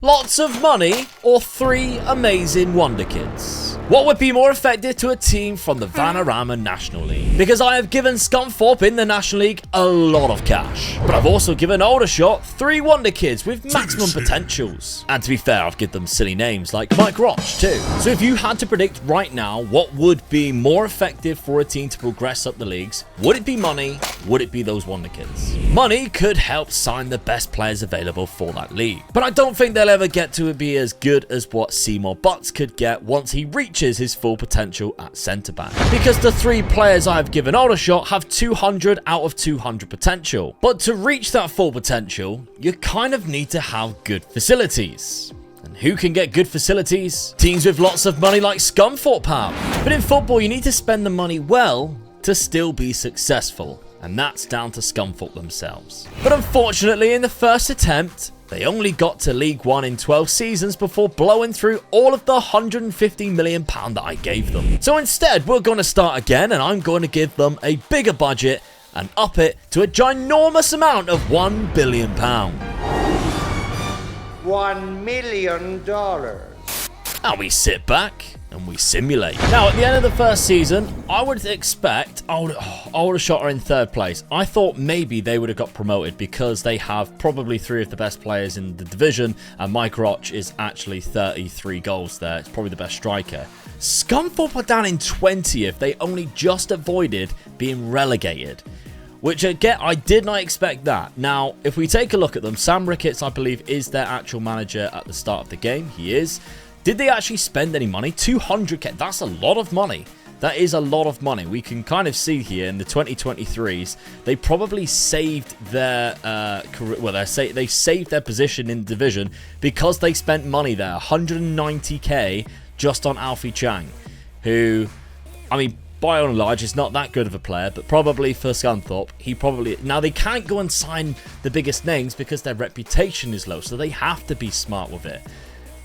Lots of money or 3 amazing Wonderkids? What would be more effective to a team from the Vanarama National League? Because I have given Scunthorpe in the National League a lot of cash, but I've also given Aldershot 3 Wonderkids with maximum potentials. And to be fair, I've given them silly names like Mike Roch too. So if you had to predict right now what would be more effective for a team to progress up the leagues, would it be money? Would it be those Wonderkids? Money could help sign the best players available for that league, but I don't think they'll ever get to be as good as what Seymour Butts could get once he reaches his full potential at centre back. Because the 3 players I have given Aldershot have 200 out of 200 potential. But to reach that full potential, you kind of need to have good facilities. And who can get good facilities? Teams with lots of money like Scunthorpe have. But in football, you need to spend the money well to still be successful. And that's down to Scunthorpe themselves. But unfortunately, in the first attempt, they only got to League 1 in 12 seasons before blowing through all of the £150 million that I gave them. So instead, we're going to start again, and I'm going to give them a bigger budget and up it to a ginormous amount of £1 billion. $1 million. And we sit back and we simulate. Now, at the end of the first season, I would expect Aldershot are in 3rd place. I thought maybe they would have got promoted because they have probably 3 of the best players in the division, and Mike Roch is actually 33 goals there. It's probably the best striker. Scunthorpe are down in 20th. They only just avoided being relegated, which again, I did not expect that. Now, if we take a look at them, Sam Ricketts, I believe, is their actual manager at the start of the game. He is. Did they actually spend any money? 200k. That's a lot of money. That is a lot of money. We can kind of see here in the 2023s, they probably saved their career. Well, they saved their position in the division because they spent money there. 190k just on Alfie Chang, who, I mean, by and large, is not that good of a player, but probably for Scunthorpe, he probably... Now, they can't go and sign the biggest names because their reputation is low, so they have to be smart with it.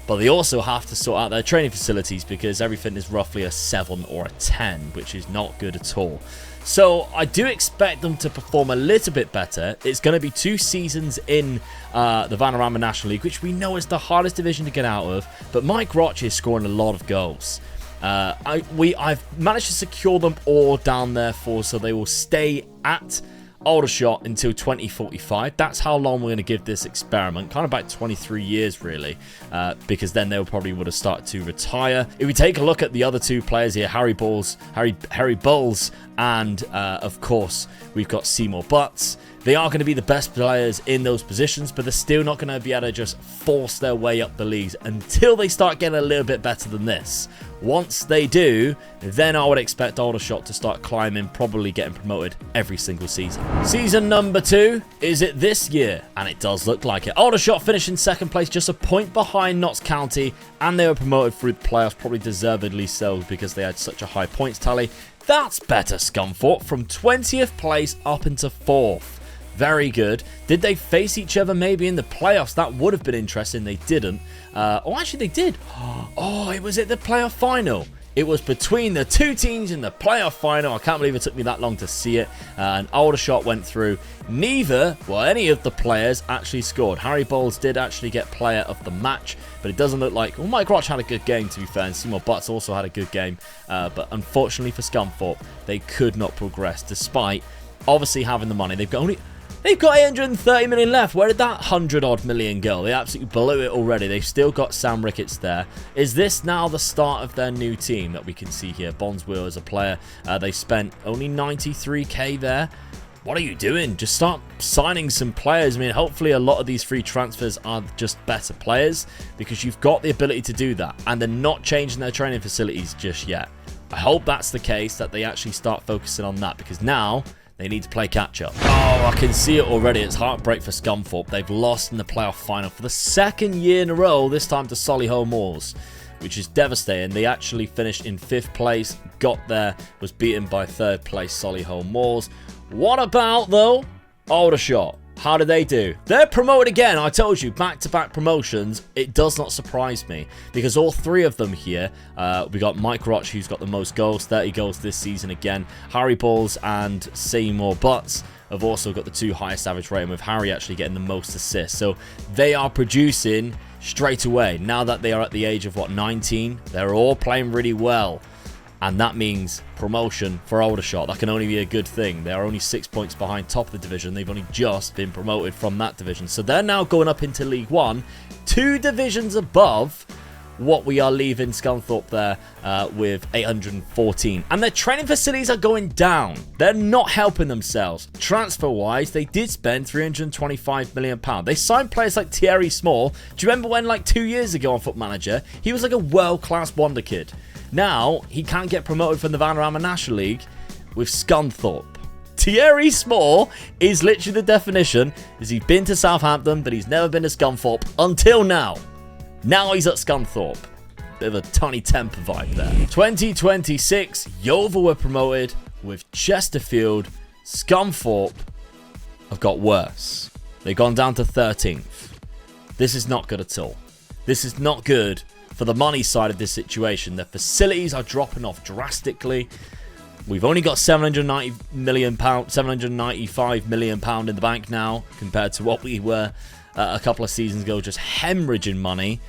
But they also have to sort out their training facilities because everything is roughly a 7 or a 10, which is not good at all. So I do expect them to perform a little bit better. It's going to be 2 seasons in the Vanarama National League, which we know is the hardest division to get out of. But Mike Roch is scoring a lot of goals. I've managed to secure them all down there so they will stay at Aldershot until 2045. That's how long we're going to give this experiment, kind of about 23 years really, because then they probably would have started to retire. If we take a look at the other 2 players here, Harry Bulls, and of course we've got Seymour Butts. They are going to be the best players in those positions, but they're still not going to be able to just force their way up the leagues until they start getting a little bit better than this. Once they do, then I would expect Aldershot to start climbing, probably getting promoted every single season. Season number 2, is it this year? And it does look like it. Aldershot finished in 2nd place, just a point behind Notts County, and they were promoted through the playoffs, probably deservedly so because they had such a high points tally. That's better, Scunthorpe, from 20th place up into 4th. Very good. Did they face each other maybe in the playoffs? That would have been interesting. They didn't. Oh, actually, they did. Oh, it was at the playoff final. It was between the 2 teams in the playoff final. I can't believe it took me that long to see it. And Aldershot went through. Any of the players actually scored. Harry Bowles did actually get player of the match, but it doesn't look like... Well, Mike Roch had a good game, to be fair, and Seymour Butts also had a good game. But unfortunately for Scunthorpe, they could not progress, despite obviously having the money. They've got 830 million left. Where did that 100-odd million go? They absolutely blew it already. They've still got Sam Ricketts there. Is this now the start of their new team that we can see here? Bondswell as a player. They spent only 93k there. What are you doing? Just start signing some players. I mean, hopefully a lot of these free transfers are just better players because you've got the ability to do that. And they're not changing their training facilities just yet. I hope that's the case, that they actually start focusing on that, because now they need to play catch-up. Oh, I can see it already. It's heartbreak for Scunthorpe. They've lost in the playoff final for the 2nd year in a row, this time to Solihull Moors, which is devastating. They actually finished in 5th place, got there, was beaten by 3rd place Solihull Moors. What about, though, Aldershot? How did they do? They're promoted again. I told you, back-to-back promotions. It does not surprise me because all 3 of them here, we got Mike Roch, who's got the most goals, 30 goals this season again. Harry Bulls and Seymour Butts have also got the 2 highest average rating, with Harry actually getting the most assists. So they are producing straight away. Now that they are at the age of, what, 19, they're all playing really well. And that means promotion for Aldershot. That can only be a good thing. They are only 6 points behind top of the division. They've only just been promoted from that division. So they're now going up into League One, 2 divisions above what we are leaving Scunthorpe there with 814. And their training facilities are going down. They're not helping themselves. Transfer-wise, they did spend £325 million. They signed players like Thierry Small. Do you remember when, like 2 years ago on Foot Manager, he was like a world-class Wonderkid? Now, he can't get promoted from the Vanarama National League with Scunthorpe. Thierry Small is literally the definition. Is he's been to Southampton, but he's never been to Scunthorpe until now. Now he's at Scunthorpe. Bit of a Tony Temper vibe there. 2026, Yeovil were promoted with Chesterfield. Scunthorpe have got worse. They've gone down to 13th. This is not good at all. This is not good for the money side of this situation. Their facilities are dropping off drastically. We've only got £795 million in the bank now compared to what we were a couple of seasons ago, just hemorrhaging money.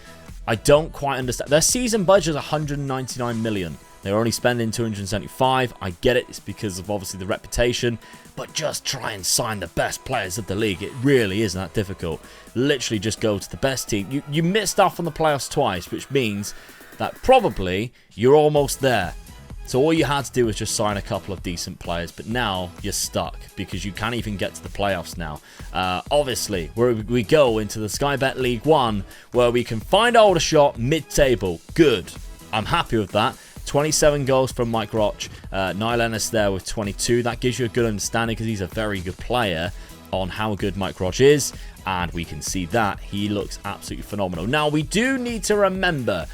I don't quite understand. Their season budget is 199 million. They're only spending 275. I get it. It's because of obviously the reputation. But just try and sign the best players of the league. It really isn't that difficult. Literally just go to the best team. You missed out on the playoffs twice, which means that probably you're almost there. So all you had to do was just sign a couple of decent players. But now you're stuck because you can't even get to the playoffs now. Obviously, we go into the Sky Bet League 1 where we can find Aldershot mid-table. Good. I'm happy with that. 27 goals from Mike Roch. Niall Ennis there with 22. That gives you a good understanding because he's a very good player on how good Mike Roch is. And we can see that. He looks absolutely phenomenal. Now, we do need to remember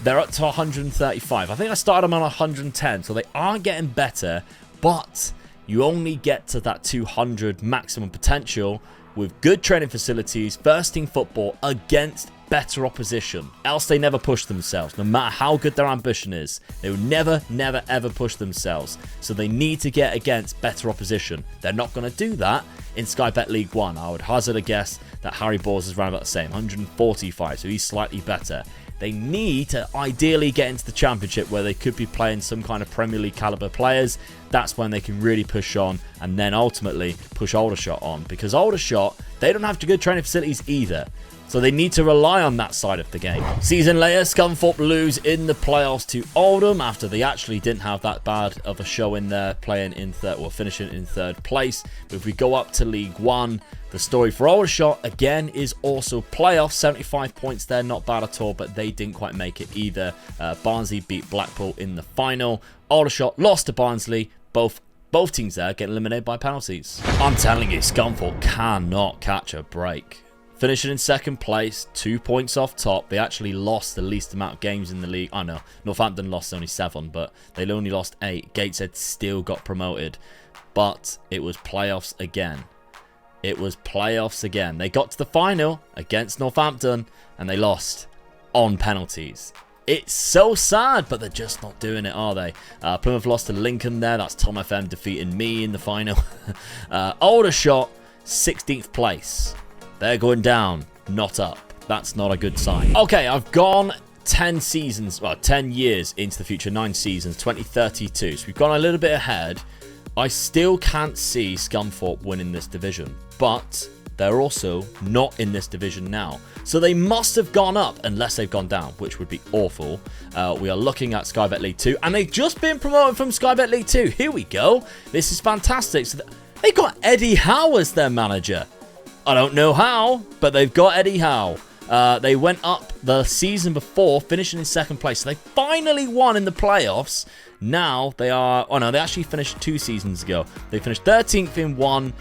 they're up to 135. I think I started them on 110. So they are getting better. But you only get to that 200 maximum potential with good training facilities, first team football against better opposition. Else they never push themselves. No matter how good their ambition is, they will never, ever push themselves. So they need to get against better opposition. They're not going to do that in Sky Bet League 1. I would hazard a guess that Harry Balls is around about the same, 145, so he's slightly better. They need to ideally get into the Championship where they could be playing some kind of Premier League caliber players. That's when they can really push on and then ultimately push Aldershot on. Because Aldershot, they don't have good training facilities either. So they need to rely on that side of the game. Season later, Scunthorpe lose in the playoffs to Oldham after they actually didn't have that bad of a show in there, playing in third, or finishing in third place. But if we go up to League 1, the story for Aldershot, again, is also playoffs. 75 points there, not bad at all, but they didn't quite make it either. Barnsley beat Blackpool in the final. Aldershot lost to Barnsley. Both teams there get eliminated by penalties. I'm telling you, Scunthorpe cannot catch a break. Finishing in second place, 2 points off top. They actually lost the least amount of games in the league. I know, Northampton lost only 7, but they only lost 8. Gateshead still got promoted, but it was playoffs again. It was playoffs again. They got to the final against Northampton, and they lost on penalties. It's so sad, but they're just not doing it, are they? Plymouth lost to Lincoln there. That's Tom FM defeating me in the final. Aldershot, 16th place. They're going down, not up. That's not a good sign. Okay, I've gone 10 seasons, well, 10 years into the future, 9 seasons, 2032. So we've gone a little bit ahead. I still can't see Scunthorpe winning this division, but they're also not in this division now. So they must have gone up, unless they've gone down, which would be awful. We are looking at Sky Bet League 2, and they've just been promoted from Sky Bet League 2. Here we go. This is fantastic. So they got Eddie Howe as their manager. I don't know how, but they've got Eddie Howe. They went up the season before, finishing in second place. So they finally won in the playoffs. Now they are... Oh, no, they actually finished 2 seasons ago. They finished 13th in one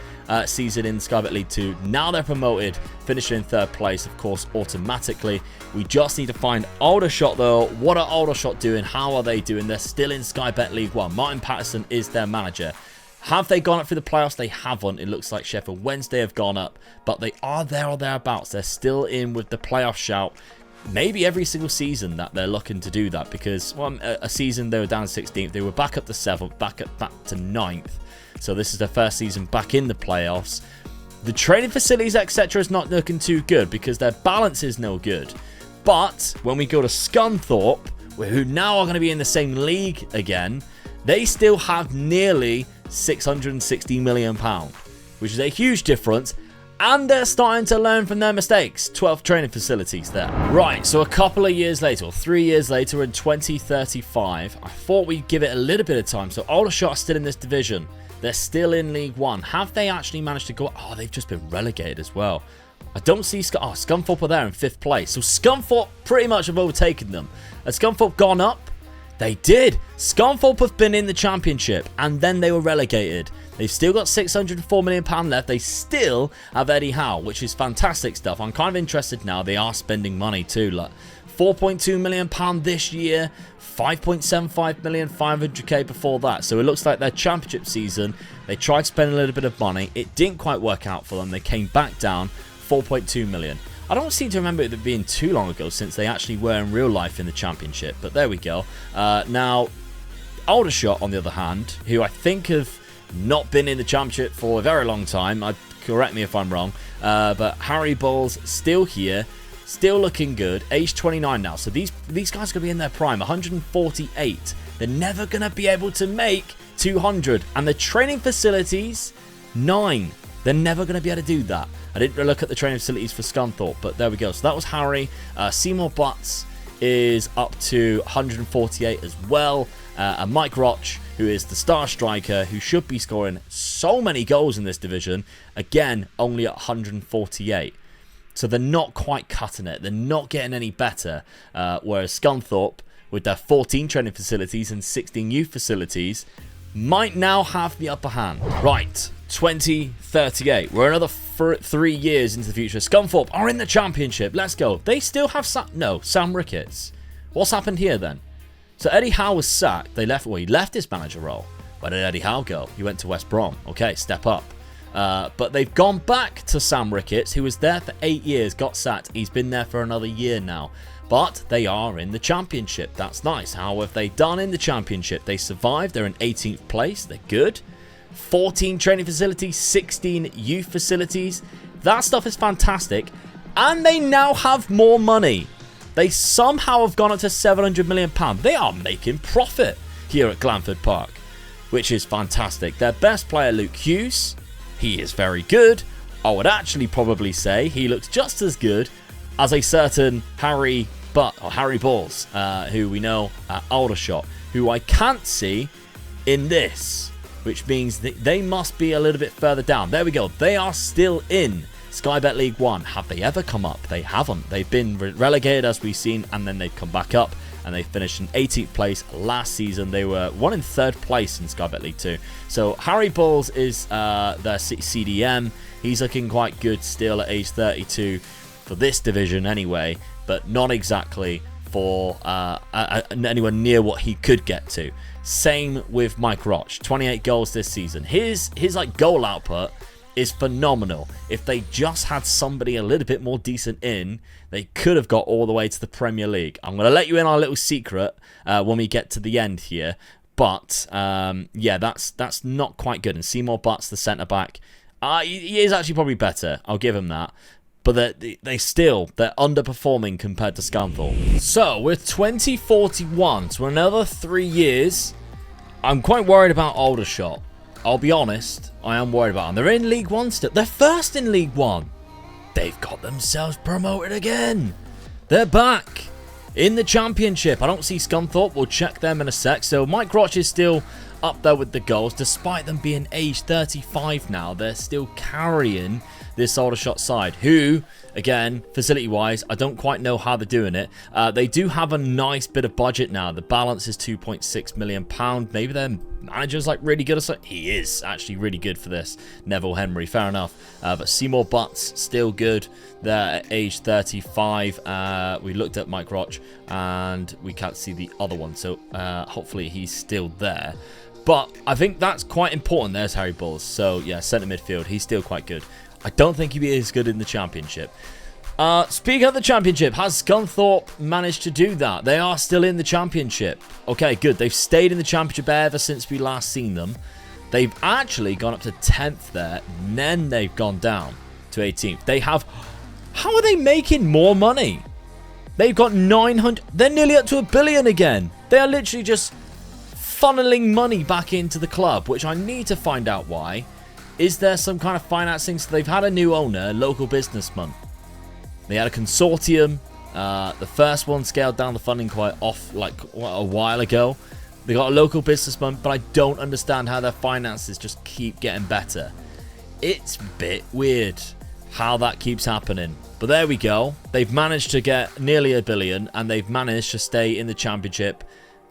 season in Sky Bet League 2. Now they're promoted, finishing in third place, of course, automatically. We just need to find Aldershot, though. What are Aldershot doing? How are they doing? They're still in Sky Bet League 1. Martin Patterson is their manager. Have they gone up through the playoffs? They haven't. It looks like Sheffield Wednesday have gone up, but they are there or thereabouts. They're still in with the playoff shout. Maybe every single season that they're looking to do that, because well, a season they were down 16th. They were back up to 7th, back to 9th. So this is their first season back in the playoffs. The training facilities, etc. is not looking too good because their balance is no good. But when we go to Scunthorpe, who now are going to be in the same league again, they still have nearly £660 million, which is a huge difference. And they're starting to learn from their mistakes. 12 training facilities there. Right, so a couple of years later, or 3 years later in 2035, I thought we'd give it a little bit of time. So Aldershot are still in this division. They're still in League One. Have they actually managed to go? Oh, they've just been relegated as well. I don't see Scunthorpe are there in 5th place. So Scunthorpe pretty much have overtaken them. Has Scunthorpe gone up? They did. Scunthorpe have been in the championship and then they were relegated. They've still got £604 million left. They still have Eddie Howe, which is fantastic stuff. I'm kind of interested now. They are spending money too. Like £4.2 million this year, 5.75 million, 500k before that. So it looks like their championship season, they tried to spend a little bit of money. It didn't quite work out for them. They came back down 4.2 million. I don't seem to remember it being too long ago since they actually were in real life in the championship. But there we go. Now, Aldershot, on the other hand, who I think have not been in the championship for a very long time. Correct me if I'm wrong. But Harry Bull's still here. Still looking good. Age 29 now. So these guys are going to be in their prime. 148. They're never going to be able to make 200. And the training facilities, 9. They're never going to be able to do that. I didn't look at the training facilities for Scunthorpe, but there we go. So that was Harry. Seymour Butts is up to 148 as well. And Mike Roch, who is the star striker, who should be scoring so many goals in this division, again, only at 148. So they're not quite cutting it. They're not getting any better. Whereas Scunthorpe, with their 14 training facilities and 16 youth facilities, might now have the upper hand. Right, 2038. We're another 3 years into the future. Scunthorpe are in the championship. Let's go. They still have Sam Ricketts. What's happened here then? So Eddie Howe was sacked. He left his manager role. Where did Eddie Howe go? He went to West Brom. Okay, step up. But they've gone back to Sam Ricketts, who was there for 8 years, got sacked. He's been there for another year now. But they are in the championship. That's nice. How have they done in the championship? They survived. They're in 18th place. They're good. 14 training facilities, 16 youth facilities. That stuff is fantastic. And they now have more money. They somehow have gone up to £700 million. They are making profit here at Glanford Park, which is fantastic. Their best player, Luke Hughes, he is very good. I would actually probably say he looks just as good as a certain Harry Balls, who we know at Aldershot, who I can't see in this, which means that they must be a little bit further down. There we go. They are still in Sky Bet League 1. Have they ever come up? They haven't. They've been relegated, as we've seen, and then they've come back up, and they finished in 18th place last season. They were one in 3rd place in Sky Bet League 2. So Harry Balls is their CDM. He's looking quite good still at age 32 for this division anyway, but not exactly for anywhere near what he could get to. Same with Mike Roch. 28 goals this season. His like goal output is phenomenal. If they just had somebody a little bit more decent in, they could have got all the way to the Premier League. I'm going to let you in on a little secret when we get to the end here. But, yeah, that's not quite good. And Seymour Butts, the centre-back, he is actually probably better. I'll give him that. But they're underperforming compared to Scunthorpe. So, we're 2041. So, another 3 years. I'm quite worried about Aldershot. I'll be honest, I am worried about them. They're in League 1 still. They're first in League 1. They've got themselves promoted again. They're back in the championship. I don't see Scunthorpe. We'll check them in a sec. So Mike Roch is still up there with the goals. Despite them being age 35 now, they're still carrying this Aldershot side, who, again, facility-wise, I don't quite know how they're doing it. They do have a nice bit of budget now. The balance is £2.6 million. Maybe their manager's like really good or something. He is actually really good for this. Neville Henry, fair enough. But Seymour Butts, still good. They're at age 35. We looked at Mike Roch, and we can't see the other one. So hopefully he's still there. But I think that's quite important. There's Harry Balls. So, yeah, centre midfield. He's still quite good. I don't think he'd be as good in the championship. Speaking of the championship, has Scunthorpe managed to do that? They are still in the championship. Okay, good. They've stayed in the championship ever since we last seen them. They've actually gone up to 10th there, and then they've gone down to 18th. They have... How are they making more money? They've got 900... They're nearly up to $1 billion again. They are literally just funneling money back into the club, which I need to find out why. Is there some kind of financing? So they've had a new owner, local businessman. They had a consortium. The first one scaled down the funding quite off like a while ago. They got a local businessman, but I don't understand how their finances just keep getting better. It's a bit weird how that keeps happening. But there we go. They've managed to get nearly $1 billion, and they've managed to stay in the championship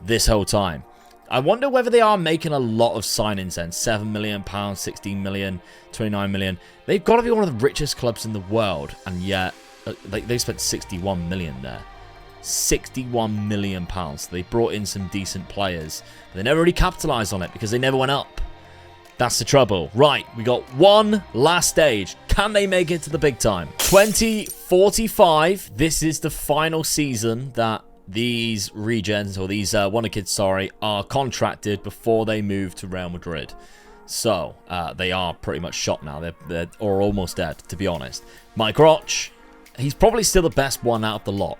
this whole time. I wonder whether they are making a lot of signings then. £7 million, £16 million, £29 million. They've got to be one of the richest clubs in the world, and yet they spent £61 million there. £61 million. They brought in some decent players. They never really capitalized on it because they never went up. That's the trouble. Right, we got one last stage. Can they make it to the big time? 2045. This is the final season that these regens, or these Wonderkids, sorry, are contracted before they move to Real Madrid. So, they are pretty much shot now. They're or almost dead, to be honest. Mike Roch, he's probably still the best one out of the lot.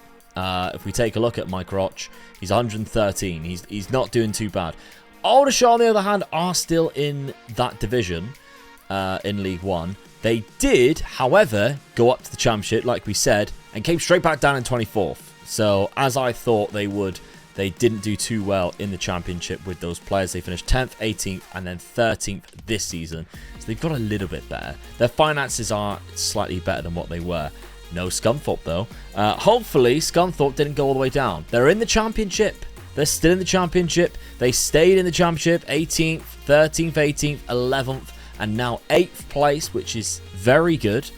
If we take a look at Mike Roch, he's 113. He's not doing too bad. Aldershot, on the other hand, are still in that division in League One. They did, however, go up to the Championship, like we said, and came straight back down in 24th. So, as I thought they would, they didn't do too well in the Championship with those players. They finished 10th, 18th, and then 13th this season. So, they've got a little bit better. Their finances are slightly better than what they were. No Scunthorpe, though. Hopefully, Scunthorpe didn't go all the way down. They're in the Championship. They're still in the Championship. They stayed in the Championship 18th, 13th, 18th, 11th, and now 8th place, which is very good.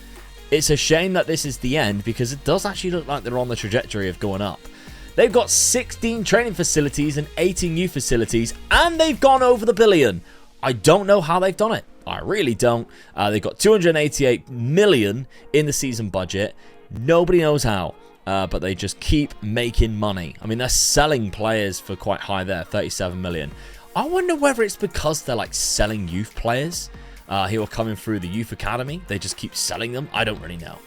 It's a shame that this is the end because it does actually look like they're on the trajectory of going up. They've got 16 training facilities and 18 new facilities, and they've gone over the $1 billion. I don't know how they've done it. I really don't. They've got 288 million in the season budget. Nobody knows how, but they just keep making money. I mean, they're selling players for quite high there, 37 million. I wonder whether it's because they're like selling youth players who are coming through the youth academy. They just keep selling them. I don't really know.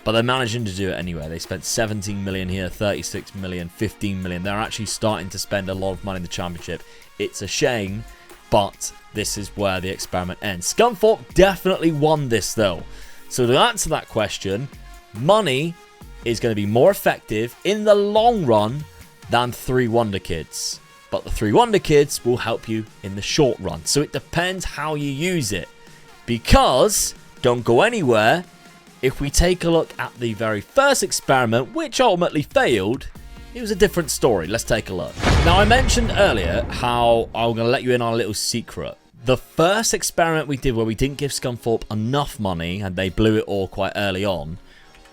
But they're managing to do it anyway. They spent 17 million here, 36 million, 15 million. They're actually starting to spend a lot of money in the Championship. It's a shame, but this is where the experiment ends. Scunthorpe definitely won this, though. So to answer that question, money is going to be more effective in the long run than 3 Wonderkids. But the 3 Wonderkids will help you in the short run. So it depends how you use it. Because, don't go anywhere, if we take a look at the very first experiment, which ultimately failed, it was a different story. Let's take a look. Now, I mentioned earlier how I'm going to let you in on a little secret. The first experiment we did where we didn't give Scunthorpe enough money and they blew it all quite early on,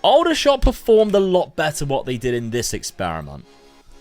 Aldershot performed a lot better what they did in this experiment.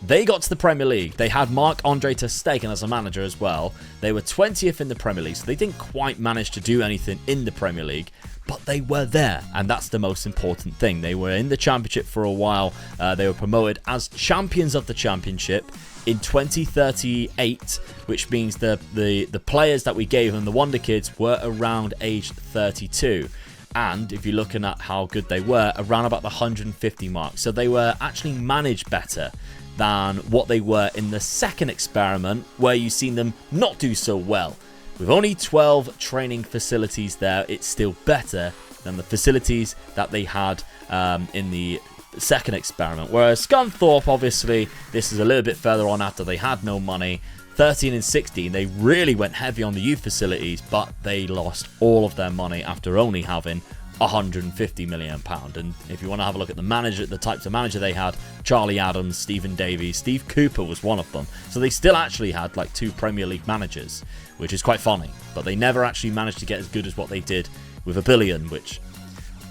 They got to the Premier League. They had Marc-Andre ter Stegen as a manager as well. They were 20th in the Premier League, so they didn't quite manage to do anything in the Premier League, but they were there, and that's the most important thing. They were in the Championship for a while. They were promoted as champions of the Championship in 2038, which means the players that we gave them, the Wonderkids, were around age 32. And if you're looking at how good they were, around about the 150 mark. So they were actually managed better than what they were in the second experiment, where you've seen them not do so well. With only 12 training facilities there, it's still better than the facilities that they had in the second experiment. Whereas Scunthorpe, obviously, this is a little bit further on after they had no money. 13 and 16, they really went heavy on the youth facilities, but they lost all of their money after only having £150 million. And if you want to have a look at the manager, the types of manager they had, Charlie Adams, Stephen Davies, Steve Cooper was one of them. So they still actually had like 2 Premier League managers, which is quite funny. But they never actually managed to get as good as what they did with $1 billion, which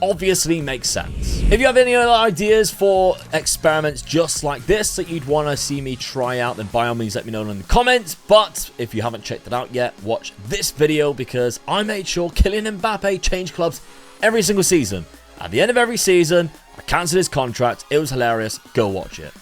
obviously makes sense. If you have any other ideas for experiments just like this that you'd want to see me try out, then by all means let me know in the comments. But if you haven't checked it out yet, watch this video, because I made sure Kylian Mbappe changed clubs every single season. At the end of every season, I cancelled his contract. It was hilarious. Go watch it.